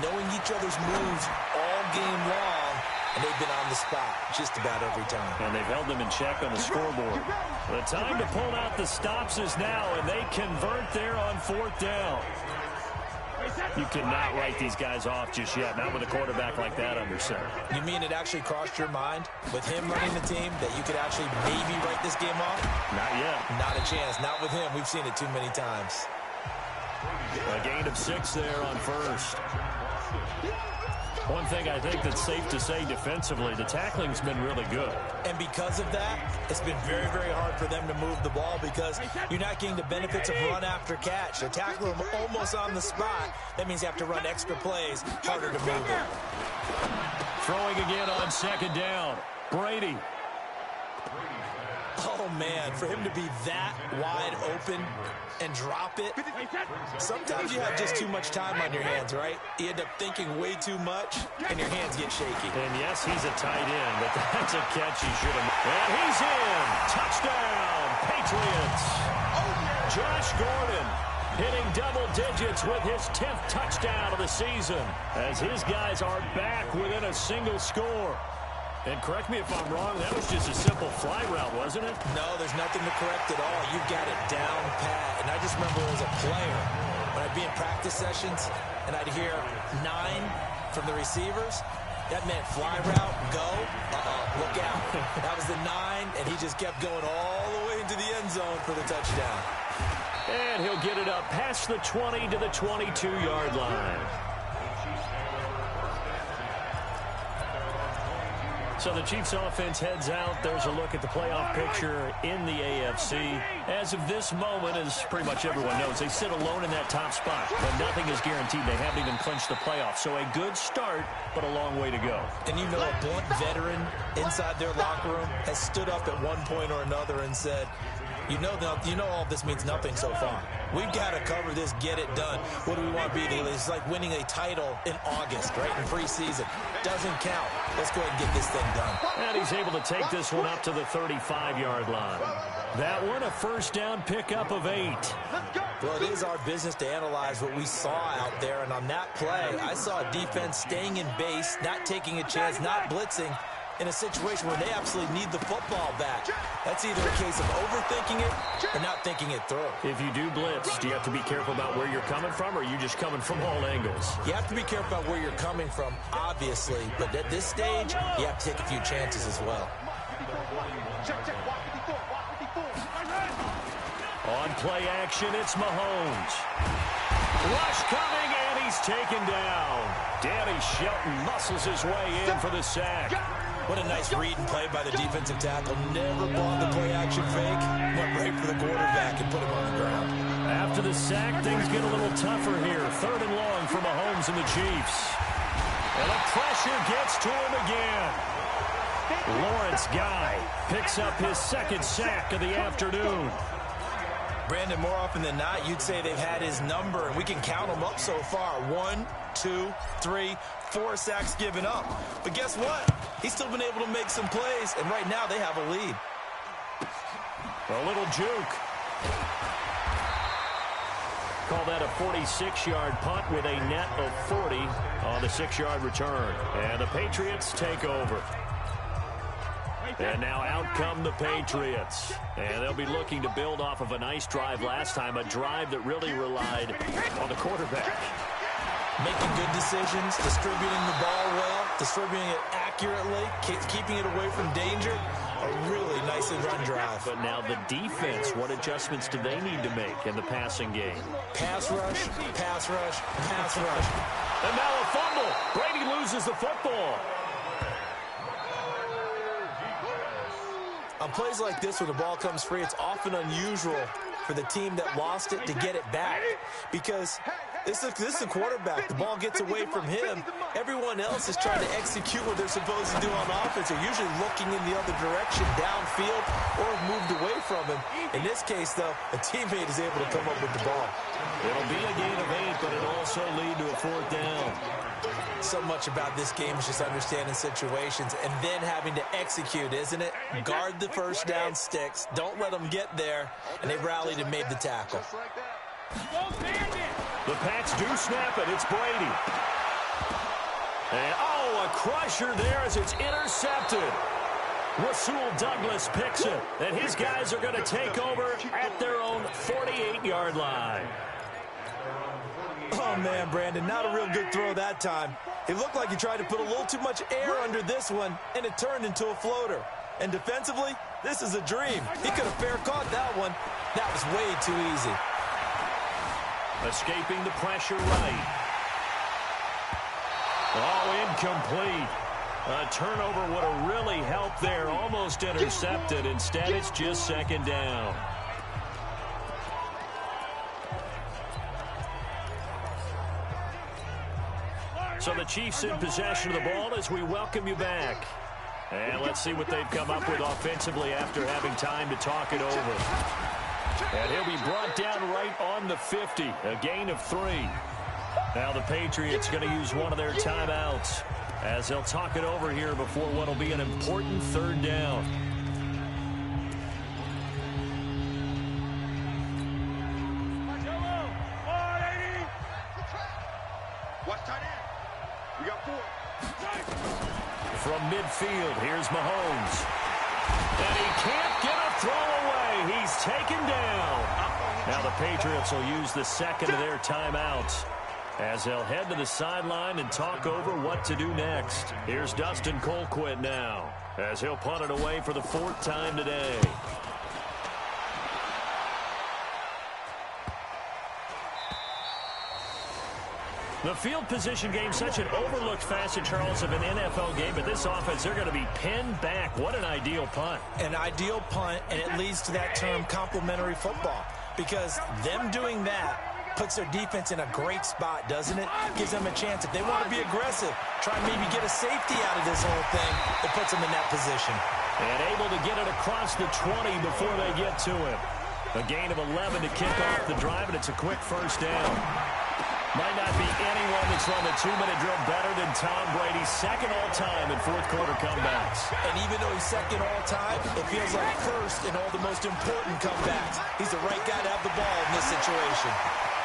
Speaker 3: knowing each other's moves all game long, and they've been on the spot just about every time.
Speaker 2: And they've held them in check on the scoreboard. The time to pull out the stops is now, and they convert there on 4th down. You cannot write these guys off just yet, not with a quarterback like that under center.
Speaker 3: You mean it actually crossed your mind with him running the team that you could actually maybe write this game off?
Speaker 2: Not yet.
Speaker 3: Not a chance. Not with him. We've seen it too many times.
Speaker 2: A gain of 6 there on first. One thing I think that's safe to say defensively, the tackling's been really good.
Speaker 3: And because of that, it's been very, very hard for them to move the ball because you're not getting the benefits of run after catch. They're tackling them almost on the spot. That means you have to run extra plays, harder to move it.
Speaker 2: Throwing again on 2nd down. Brady.
Speaker 3: Oh, man, for him to be that wide open and drop it, sometimes you have just too much time on your hands, right? You end up thinking way too much, and your hands get shaky.
Speaker 2: And, yes, he's a tight end, but that's a catch he should have. And he's in. Touchdown, Patriots. Josh Gordon hitting double digits with his 10th touchdown of the season as his guys are back within a single score. And correct me if I'm wrong, that was just a simple fly route, wasn't it?
Speaker 3: No, there's nothing to correct at all. You've got it down pat. And I just remember as a player, when I'd be in practice sessions and I'd hear 9 from the receivers, that meant fly route, go, look out. That was the 9, and he just kept going all the way into the end zone for the touchdown.
Speaker 2: And he'll get it up past the 20 to the 22-yard line. So the Chiefs offense heads out. There's a look at the playoff picture in the AFC. As of this moment, as pretty much everyone knows, they sit alone in that top spot. But nothing is guaranteed. They haven't even clinched the playoffs. So a good start, but a long way to go.
Speaker 3: And you know a blunt veteran inside their locker room has stood up at one point or another and said, you know all of this means nothing so far. We've got to cover this, get it done. What do we want to be? It's like winning a title in August, right, in preseason. Doesn't count. Let's go ahead and get this thing done.
Speaker 2: And he's able to take this one up to the 35-yard line. That one, a first down pickup of 8.
Speaker 3: Well, it is our business to analyze what we saw out there. And on that play, I saw a defense staying in base, not taking a chance, not blitzing, in a situation where they absolutely need the football back. That's either a case of overthinking it or not thinking it through.
Speaker 2: If you do blitz, do you have to be careful about where you're coming from, or are you just coming from all angles?
Speaker 3: You have to be careful about where you're coming from, obviously, but at this stage, you have to take a few chances as well.
Speaker 2: On play action, it's Mahomes. Rush coming, and he's taken down. Danny Shelton muscles his way in for the sack.
Speaker 3: What a nice read and play by the defensive tackle. Never bought the play-action fake. Went right for the quarterback and put him on the ground.
Speaker 2: After the sack, things get a little tougher here. 3rd and long for Mahomes and the Chiefs. And the pressure gets to him again. Lawrence Guy picks up his 2nd sack of the afternoon.
Speaker 3: Brandon, more often than not, you'd say they've had his number, and we can count them up so far. 1, 2, 3, 4 sacks given up. But guess what? He's still been able to make some plays, and right now they have a lead.
Speaker 2: A little juke. Call that a 46-yard punt with a net of 40 on the 6-yard return. And the Patriots take over. And now out come the Patriots. And they'll be looking to build off of a nice drive last time, a drive that really relied on the quarterback.
Speaker 3: Making good decisions, distributing the ball well, distributing it accurately, keeping it away from danger. A really nicely run drive.
Speaker 2: But now the defense, what adjustments do they need to make in the passing game?
Speaker 3: Pass rush, pass rush, pass rush.
Speaker 2: And now a fumble. Brady loses the football.
Speaker 3: On plays like this where the ball comes free, it's often unusual for the team that lost it to get it back. Because this is a quarterback. The ball gets away from him. Everyone else is trying to execute what they're supposed to do on offense. They're usually looking in the other direction, downfield, or moved away from him. In this case, though, a teammate is able to come up with the ball.
Speaker 2: It'll be a gain of 8, but it'll also lead to a 4th down.
Speaker 3: So much about this game is just understanding situations and then having to execute, isn't it? Guard the first down sticks. Don't let them get there. And they rallied and made the tackle.
Speaker 2: The Pats do snap it. It's Brady. And, a crusher there as it's intercepted. Rasul Douglas picks it. And his guys are going to take over at their own 48-yard line.
Speaker 3: Oh, man, Brandon, not a real good throw that time. It looked like he tried to put a little too much air under this one, and it turned into a floater. And defensively, this is a dream. He could have fair caught that one. That was way too easy.
Speaker 2: Escaping the pressure right. Oh, incomplete. A turnover would have really helped there. Almost intercepted. Instead, it's just 2nd down. So the Chiefs in possession of the ball as we welcome you back. And let's see what they've come up with offensively after having time to talk it over. And he'll be brought down right on the 50, a gain of 3. Now the Patriots going to use one of their timeouts as they'll talk it over here before what will be an important 3rd down. From midfield, here's Mahomes. And he can't get a throw away. He's taken down. Now the Patriots will use the 2nd of their timeouts as they'll head to the sideline and talk over what to do next. Here's Dustin Colquitt now as he'll punt it away for the 4th time today. The field position game, such an overlooked facet, Charles, of an NFL game. But this offense, they're going to be pinned back. What an ideal punt.
Speaker 3: An ideal punt, and it leads to that term complementary football. Because them doing that puts their defense in a great spot, doesn't it? Gives them a chance. If they want to be aggressive, try and maybe get a safety out of this whole thing, it puts them in that position.
Speaker 2: And able to get it across the 20 before they get to him. A gain of 11 to kick off the drive, and it's a quick 1st down. Might not be anyone that's run the 2-minute drill better than Tom Brady, 2nd all-time in 4th quarter comebacks.
Speaker 3: And even though he's 2nd all-time, it feels like 1st in all the most important comebacks. He's the right guy to have the ball in this situation.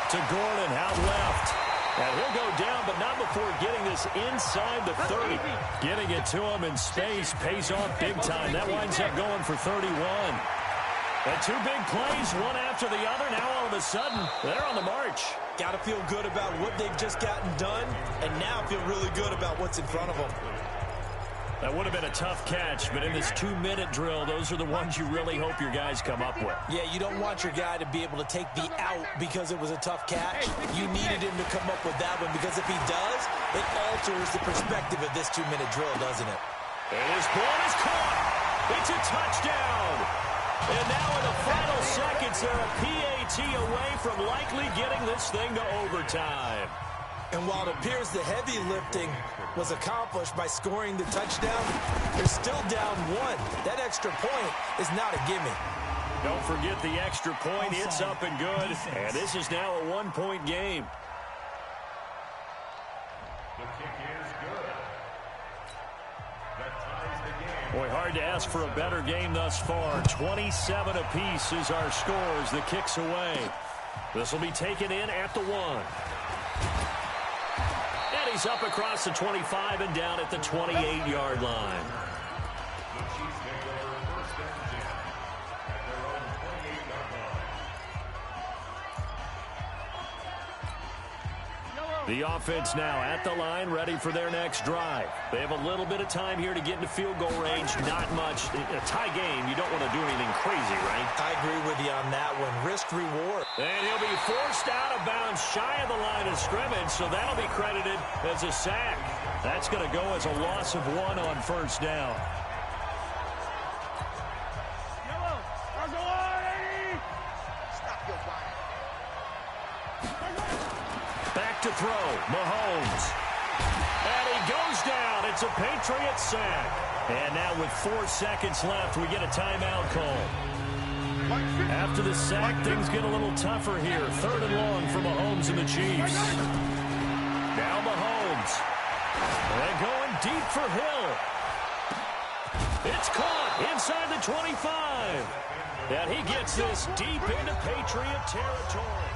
Speaker 2: To Gordon, out left. And he'll go down, but not before getting this inside the 30. Getting it to him in space pays off big time. That winds up going for 31. And 2 big plays, one after the other. Now all of a sudden, they're on the march.
Speaker 3: Got to feel good about what they've just gotten done, and now feel really good about what's in front of them.
Speaker 2: That would have been a tough catch, but in this 2-minute drill, those are the ones you really hope your guys come up with.
Speaker 3: Yeah, you don't want your guy to be able to take the out because it was a tough catch. You needed him to come up with that one, because if he does, it alters the perspective of this 2-minute drill, doesn't it?
Speaker 2: And his ball is caught. It's a touchdown. And now in the final seconds, they're a PAT away from likely getting this thing to overtime.
Speaker 3: And while it appears the heavy lifting was accomplished by scoring the touchdown, they're still down 1. That extra point is not a gimme.
Speaker 2: Don't forget the extra point. It's up and good. And this is now a 1-point game.
Speaker 6: The kick is good. That ties the game.
Speaker 2: Boy, hard to ask for a better game thus far. 27 apiece is our scores. The kick's away. This will be taken in at the 1. And he's up across the 25 and down at the 28-yard line.
Speaker 6: The Chiefs make
Speaker 2: The offense now at the line, ready for their next drive. They have a little bit of time here to get into field goal range. Not much. In a tie game, you don't want to do anything crazy, right?
Speaker 3: I agree with you on that one. Risk reward.
Speaker 2: And he'll be forced out of bounds shy of the line of scrimmage, so that'll be credited as a sack. That's going to go as a loss of 1 on first down. Back to throw, Mahomes. And he goes down. It's a Patriots sack. And now with 4 seconds left, we get a timeout call. After the sack, things get a little tougher here. 3rd and long for Mahomes and the Chiefs. Now Mahomes. And going deep for Hill. It's caught inside the 25. And he gets this deep into Patriot territory.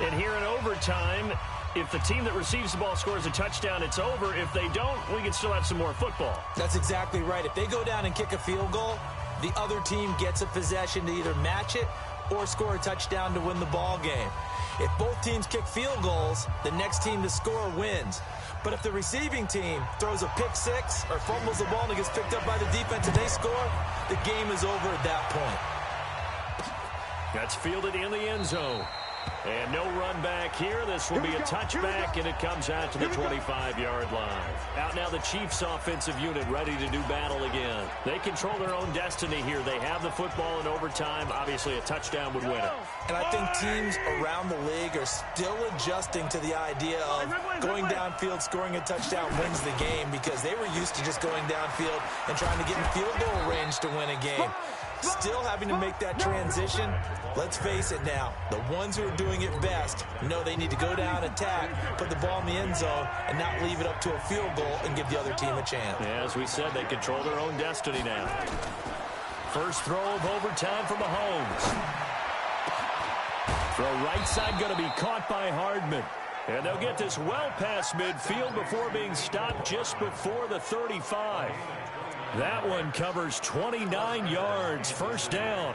Speaker 2: And here in overtime, if the team that receives the ball scores a touchdown, it's over. If they don't, we can still have some more football.
Speaker 3: That's exactly right. If they go down and kick a field goal, the other team gets a possession to either match it or score a touchdown to win the ball game. If both teams kick field goals, the next team to score wins. But if the receiving team throws a pick six or fumbles the ball and it gets picked up by the defense and they score, the game is over at that point.
Speaker 2: That's fielded in the end zone. And no run back here. This will be a touchback, and it comes out to the 25-yard line. Out now the Chiefs' offensive unit ready to do battle again. They control their own destiny here. They have the football in overtime. Obviously, a touchdown would win it.
Speaker 3: And I think teams around the league are still adjusting to the idea of going downfield, scoring a touchdown wins the game, because they were used to just going downfield and trying to get in field goal range to win a game. Still having to make that transition. Let's face it now, the ones who are doing it best know they need to go down, attack, put the ball in the end zone, and not leave it up to a field goal and give the other team a chance.
Speaker 2: Yeah, as we said, they control their own destiny now. First throw of overtime for Mahomes. Throw right side going to be caught by Hardman. And they'll get this well past midfield before being stopped just before the 35. That one covers 29 yards, first down.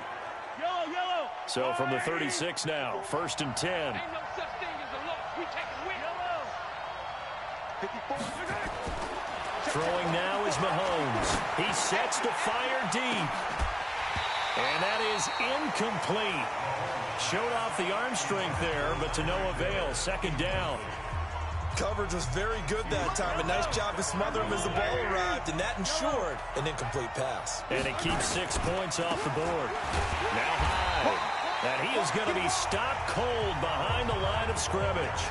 Speaker 2: So from the 36 now, 1st and 10.
Speaker 4: Ain't no such thing as a loss. We take a win.
Speaker 2: Throwing now is Mahomes. He sets to fire deep. And that is incomplete. Showed off the arm strength there, but to no avail. 2nd down.
Speaker 3: Coverage was very good that time. A nice job to smother him as the ball arrived, and that ensured an incomplete pass.
Speaker 2: And it keeps 6 points off the board. Now high. And he is going to be stopped cold behind the line of scrimmage.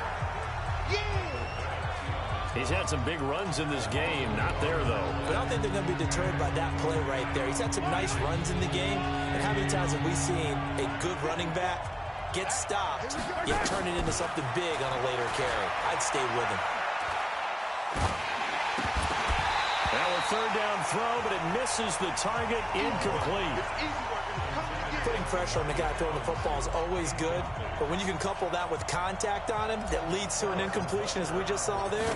Speaker 2: He's had some big runs in this game. Not there, though.
Speaker 3: But I don't think they're going to be deterred by that play right there. He's had some nice runs in the game. And how many times have we seen a good running back get stopped, yet turn it into something big on a later carry? I'd stay with him.
Speaker 2: Now a 3rd down throw, but it misses the target. Incomplete.
Speaker 3: Putting pressure on the guy throwing the football is always good, but when you can couple that with contact on him that leads to an incompletion, as we just saw there,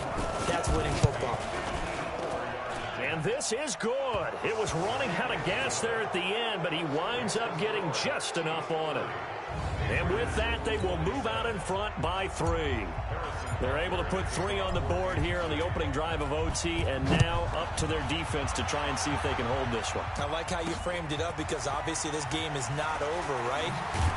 Speaker 3: that's winning football.
Speaker 2: And this is good. It was running out of gas there at the end, but he winds up getting just enough on it. And with that, they will move out in front by 3. They're able to put 3 on the board here on the opening drive of OT, and now up to their defense to try and see if they can hold this one.
Speaker 3: I like how you framed it up, because obviously this game is not over, right?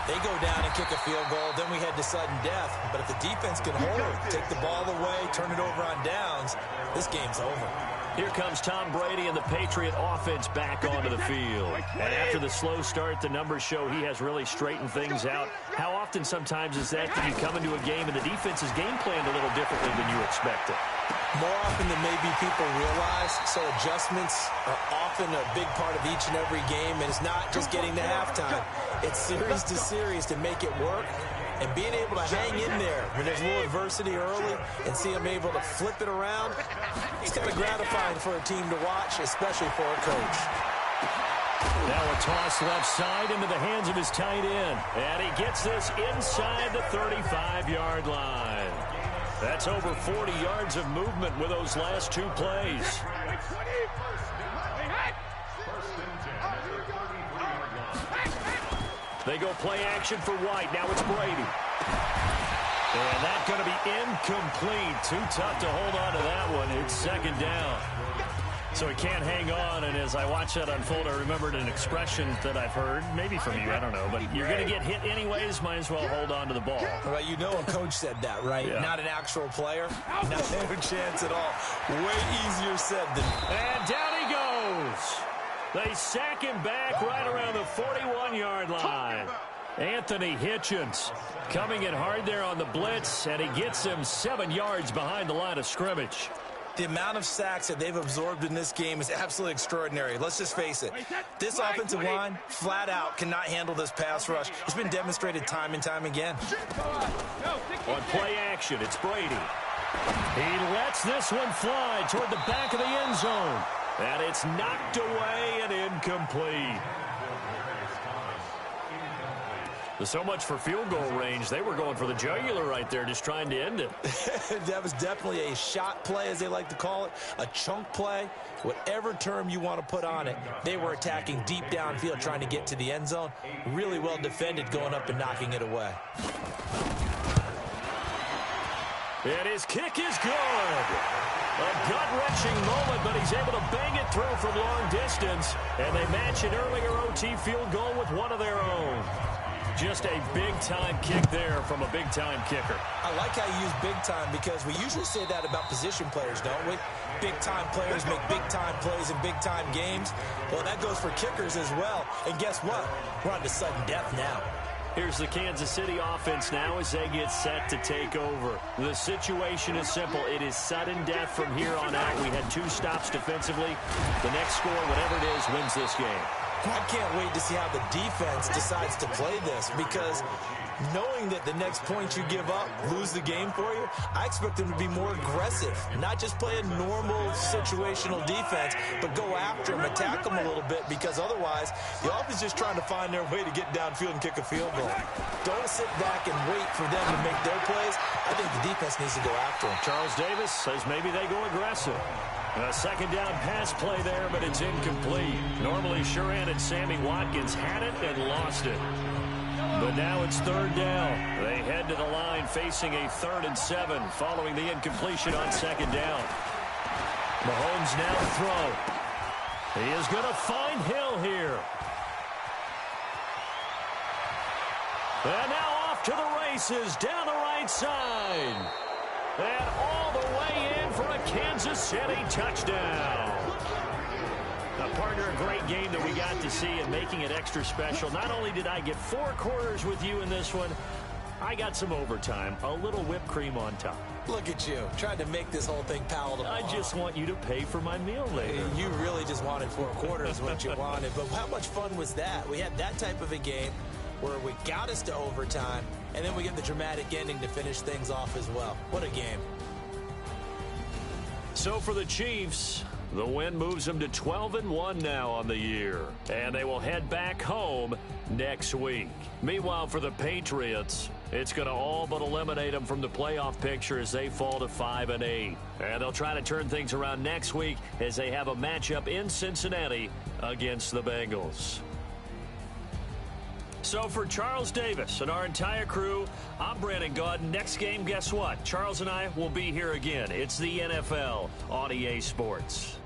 Speaker 3: They go down and kick a field goal, then we head to sudden death. But if the defense can hold, take the ball away, turn it over on downs, this game's over.
Speaker 2: Here comes Tom Brady and the Patriot offense back onto the field. And after the slow start, the numbers show he has really straightened things out. How often sometimes is that you come into a game and the defense is game planned a little differently than you expected?
Speaker 3: More often than maybe people realize, so adjustments are often a big part of each and every game, and it's not just getting to halftime. It's series to series to make it work. And being able to hang in there when there's a little adversity early and see them able to flip it around, it's kind of gratifying for a team to watch, especially for a coach.
Speaker 2: Now a toss left side into the hands of his tight end. And he gets this inside the 35-yard line. That's over 40 yards of movement with those last 2 plays. They go play action for White. Now it's Brady. And that's going to be incomplete. Too tough to hold on to that one. It's second down. So he can't hang on, and as I watch that unfold, I remembered an expression that I've heard, maybe from you, I don't know, but you're going to get hit anyways, might as well hold on to the ball.
Speaker 3: Well, you know a coach said that, right? Yeah. Not an actual player. No chance at all. Way easier said than...
Speaker 2: And down he goes. They sack him back right around the 41-yard line. Anthony Hitchens coming in hard there on the blitz, and he gets him 7 yards behind the line of scrimmage.
Speaker 3: The amount of sacks that they've absorbed in this game is absolutely extraordinary. Let's just face it. This offensive line, flat out, cannot handle this pass rush. It's been demonstrated time and time again.
Speaker 2: On play action, it's Brady. He lets this one fly toward the back of the end zone. And it's knocked away and incomplete. So much for field goal range. They were going for the jugular right there, just trying to end it.
Speaker 3: That was definitely a shot play, as they like to call it, a chunk play, whatever term you want to put on it. They were attacking deep downfield, trying to get to the end zone. Really well defended, going up and knocking it away.
Speaker 2: And his kick is good. A gut-wrenching moment, but he's able to bang it through from long distance. And they match an earlier OT field goal with one of their own. Just a big-time kick there from a big-time kicker.
Speaker 3: I like how you use big-time because we usually say that about position players, don't we? Big-time players make big-time plays in big-time games. Well, that goes for kickers as well. And guess what? We're on to sudden death now.
Speaker 2: Here's the Kansas City offense now as they get set to take over. The situation is simple. It is sudden death from here on out. We had 2 stops defensively. The next score, whatever it is, wins this game.
Speaker 3: I can't wait to see how the defense decides to play this, because knowing that the next point you give up, lose the game for you, I expect them to be more aggressive, not just play a normal situational defense, but go after them, attack them a little bit, because otherwise the offense is just trying to find their way to get downfield and kick a field goal. Don't sit back and wait for them to make their plays. I think the defense needs to go after them.
Speaker 2: Charles Davis says maybe they go aggressive. A second down pass play there, but it's incomplete. Normally, Shuran and Sammy Watkins had it and lost it. But now it's third down. They head to the line facing a 3rd and 7 following the incompletion on second down. Mahomes now to throw. He is going to find Hill here. And now off to the races down the right side. And all the way in for a Kansas City touchdown. Partner, a great game that we got to see and making it extra special. Not only did I get 4 quarters with you in this one, I got some overtime, a little whipped cream on top.
Speaker 3: Look at you, trying to make this whole thing palatable.
Speaker 2: I just want you to pay for my meal later.
Speaker 3: You really just wanted 4 quarters what you wanted. But how much fun was that? We had that type of a game where we got us to overtime, and then we get the dramatic ending to finish things off as well. What a game.
Speaker 2: So for the Chiefs, the win moves them to 12-1 now on the year, and they will head back home next week. Meanwhile, for the Patriots, it's going to all but eliminate them from the playoff picture as they fall to 5-8. And they'll try to turn things around next week as they have a matchup in Cincinnati against the Bengals. So for Charles Davis and our entire crew, I'm Brandon Gaudin. Next game, guess what? Charles and I will be here again. It's the NFL on EA Sports.